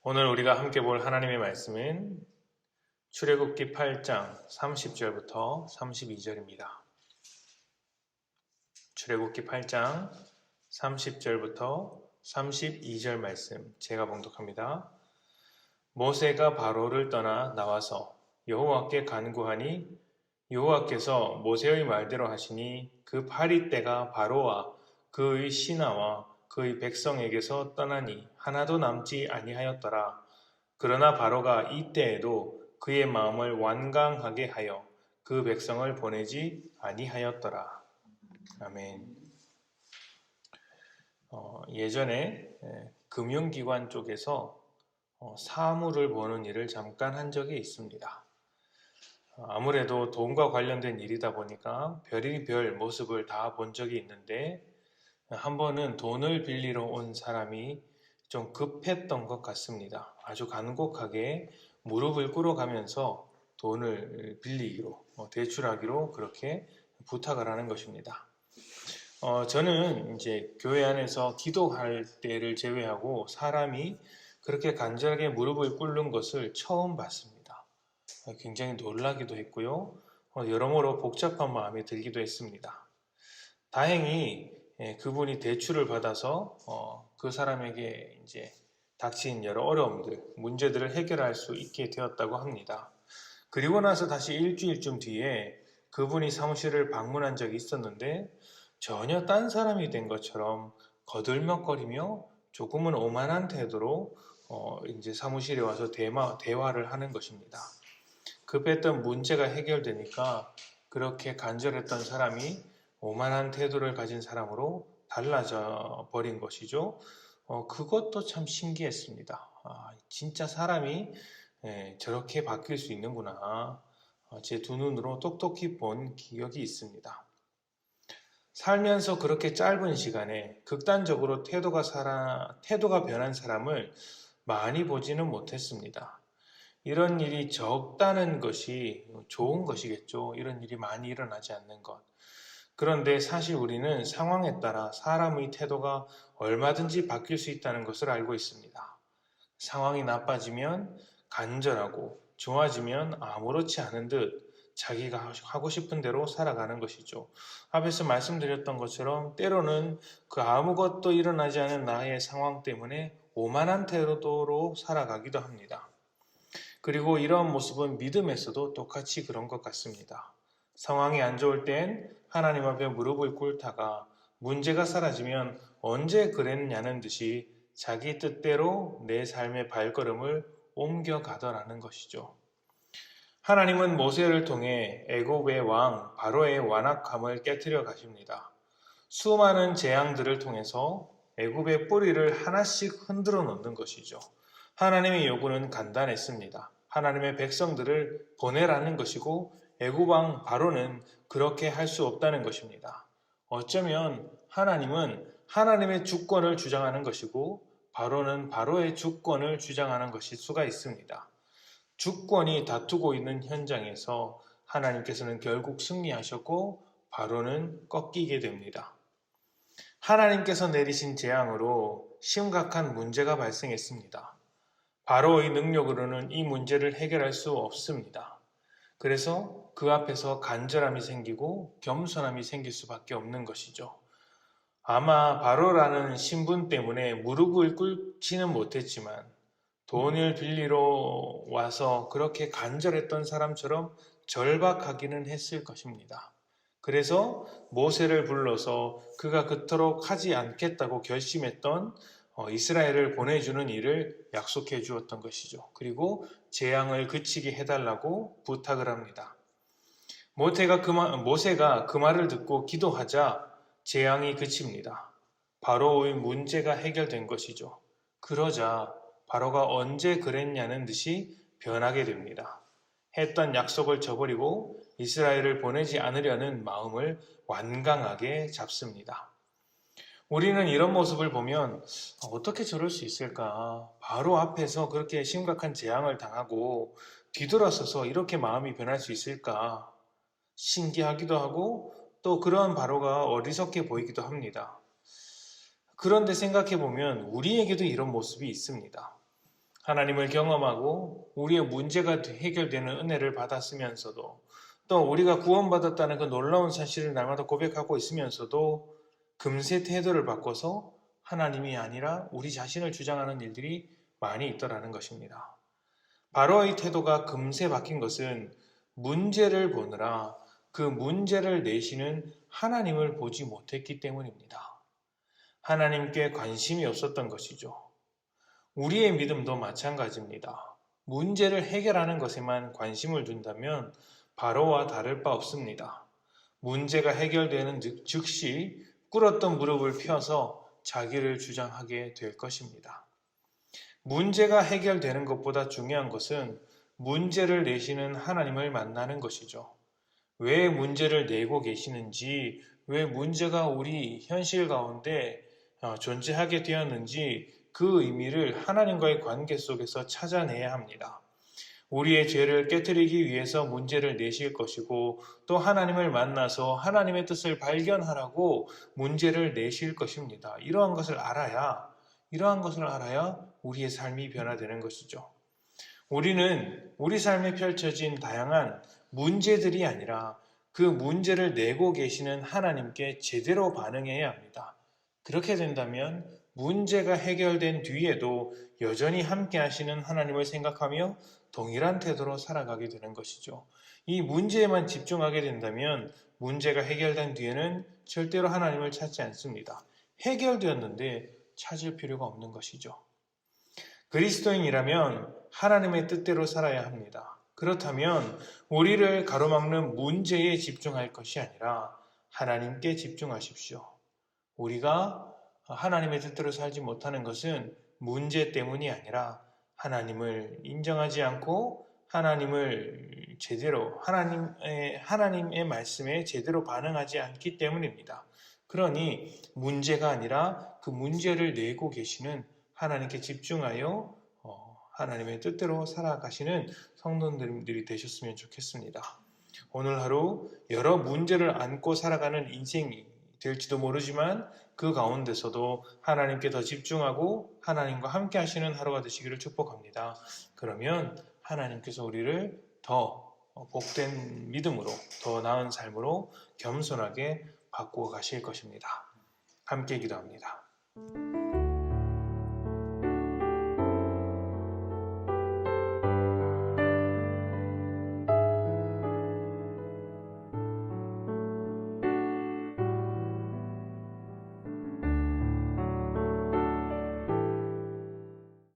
오늘 우리가 함께 볼 하나님의 말씀은 출애굽기 8장 30절부터 32절입니다. 출애굽기 8장 30절부터 32절 말씀 제가 봉독합니다. 모세가 바로를 떠나 나와서 여호와께 간구하니 여호와께서 모세의 말대로 하시니 그 파리떼가 바로와 그의 신하와 그의 백성에게서 떠나니 하나도 남지 아니하였더라. 그러나 바로가 이때에도 그의 마음을 완강하게 하여 그 백성을 보내지 아니하였더라. 아멘. 예전에 금융기관 쪽에서 사물을 보는 일을 잠깐 한 적이 있습니다. 아무래도 돈과 관련된 일이다 보니까 별의별 모습을 다 본 적이 있는데 한 번은 돈을 빌리러 온 사람이 좀 급했던 것 같습니다. 아주 간곡하게 무릎을 꿇어가면서 돈을 빌리기로, 대출하기로 그렇게 부탁을 하는 것입니다. 저는 이제 교회 안에서 기도할 때를 제외하고 사람이 그렇게 간절하게 무릎을 꿇는 것을 처음 봤습니다. 굉장히 놀라기도 했고요. 여러모로 복잡한 마음이 들기도 했습니다. 다행히 그분이 대출을 받아서 그 사람에게 이제 닥친 여러 어려움들, 문제들을 해결할 수 있게 되었다고 합니다. 그리고 나서 다시 일주일쯤 뒤에 그분이 사무실을 방문한 적이 있었는데 전혀 딴 사람이 된 것처럼 거들먹거리며 조금은 오만한 태도로 이제 사무실에 와서 대화를 하는 것입니다. 급했던 문제가 해결되니까 그렇게 간절했던 사람이 오만한 태도를 가진 사람으로 달라져 버린 것이죠. 그것도 참 신기했습니다. 진짜 사람이 저렇게 바뀔 수 있는구나. 제 두 눈으로 똑똑히 본 기억이 있습니다. 살면서 그렇게 짧은 시간에 극단적으로 태도가 변한 사람을 많이 보지는 못했습니다. 이런 일이 적다는 것이 좋은 것이겠죠. 이런 일이 많이 일어나지 않는 것. 그런데 사실 우리는 상황에 따라 사람의 태도가 얼마든지 바뀔 수 있다는 것을 알고 있습니다. 상황이 나빠지면 간절하고 좋아지면 아무렇지 않은 듯 자기가 하고 싶은 대로 살아가는 것이죠. 앞에서 말씀드렸던 것처럼 때로는 그 아무것도 일어나지 않은 나의 상황 때문에 오만한 태도로 살아가기도 합니다. 그리고 이러한 모습은 믿음에서도 똑같이 그런 것 같습니다. 상황이 안 좋을 땐 하나님 앞에 무릎을 꿇다가 문제가 사라지면 언제 그랬냐는 듯이 자기 뜻대로 내 삶의 발걸음을 옮겨가더라는 것이죠. 하나님은 모세를 통해 애굽의 왕 바로의 완악함을 깨뜨려 가십니다. 수많은 재앙들을 통해서 애굽의 뿌리를 하나씩 흔들어 놓는 것이죠. 하나님의 요구는 간단했습니다. 하나님의 백성들을 보내라는 것이고 애굽 왕 바로는 그렇게 할 수 없다는 것입니다. 어쩌면 하나님은 하나님의 주권을 주장하는 것이고 바로는 바로의 주권을 주장하는 것일 수가 있습니다. 주권이 다투고 있는 현장에서 하나님께서는 결국 승리하셨고 바로는 꺾이게 됩니다. 하나님께서 내리신 재앙으로 심각한 문제가 발생했습니다. 바로의 능력으로는 이 문제를 해결할 수 없습니다. 그래서 그 앞에서 간절함이 생기고 겸손함이 생길 수밖에 없는 것이죠. 아마 바로라는 신분 때문에 무릎을 꿇지는 못했지만 돈을 빌리러 와서 그렇게 간절했던 사람처럼 절박하기는 했을 것입니다. 그래서 모세를 불러서 그가 그토록 하지 않겠다고 결심했던 이스라엘을 보내주는 일을 약속해 주었던 것이죠. 그리고 재앙을 그치게 해달라고 부탁을 합니다. 모세가 그 말을 듣고 기도하자 재앙이 그칩니다. 바로의 문제가 해결된 것이죠. 그러자 바로가 언제 그랬냐는 듯이 변하게 됩니다. 했던 약속을 저버리고 이스라엘을 보내지 않으려는 마음을 완강하게 잡습니다. 우리는 이런 모습을 보면 어떻게 저럴 수 있을까? 바로 앞에서 그렇게 심각한 재앙을 당하고 뒤돌아서서 이렇게 마음이 변할 수 있을까? 신기하기도 하고 또 그러한 바로가 어리석게 보이기도 합니다. 그런데 생각해 보면 우리에게도 이런 모습이 있습니다. 하나님을 경험하고 우리의 문제가 해결되는 은혜를 받았으면서도 또 우리가 구원받았다는 그 놀라운 사실을 날마다 고백하고 있으면서도 금세 태도를 바꿔서 하나님이 아니라 우리 자신을 주장하는 일들이 많이 있더라는 것입니다. 바로 이 태도가 금세 바뀐 것은 문제를 보느라 그 문제를 내시는 하나님을 보지 못했기 때문입니다. 하나님께 관심이 없었던 것이죠. 우리의 믿음도 마찬가지입니다. 문제를 해결하는 것에만 관심을 둔다면 바로와 다를 바 없습니다. 문제가 해결되는 즉시 꿇었던 무릎을 펴서 자기를 주장하게 될 것입니다. 문제가 해결되는 것보다 중요한 것은 문제를 내시는 하나님을 만나는 것이죠. 왜 문제를 내고 계시는지, 왜 문제가 우리 현실 가운데 존재하게 되었는지 그 의미를 하나님과의 관계 속에서 찾아내야 합니다. 우리의 죄를 깨뜨리기 위해서 문제를 내실 것이고 또 하나님을 만나서 하나님의 뜻을 발견하라고 문제를 내실 것입니다. 이러한 것을 알아야 우리의 삶이 변화되는 것이죠. 우리는 우리 삶에 펼쳐진 다양한 문제들이 아니라 그 문제를 내고 계시는 하나님께 제대로 반응해야 합니다. 그렇게 된다면 문제가 해결된 뒤에도 여전히 함께 하시는 하나님을 생각하며 동일한 태도로 살아가게 되는 것이죠. 이 문제에만 집중하게 된다면 문제가 해결된 뒤에는 절대로 하나님을 찾지 않습니다. 해결되었는데 찾을 필요가 없는 것이죠. 그리스도인이라면 하나님의 뜻대로 살아야 합니다. 그렇다면 우리를 가로막는 문제에 집중할 것이 아니라 하나님께 집중하십시오. 우리가 하나님의 뜻대로 살지 못하는 것은 문제 때문이 아니라 하나님을 인정하지 않고 하나님을 제대로 하나님의 말씀에 제대로 반응하지 않기 때문입니다. 그러니 문제가 아니라 그 문제를 내고 계시는 하나님께 집중하여 하나님의 뜻대로 살아가시는 성도님들이 되셨으면 좋겠습니다. 오늘 하루 여러 문제를 안고 살아가는 인생이 될지도 모르지만 그 가운데서도 하나님께 더 집중하고 하나님과 함께 하시는 하루가 되시기를 축복합니다. 그러면 하나님께서 우리를 더 복된 믿음으로, 더 나은 삶으로 겸손하게 바꾸어 가실 것입니다. 함께 기도합니다.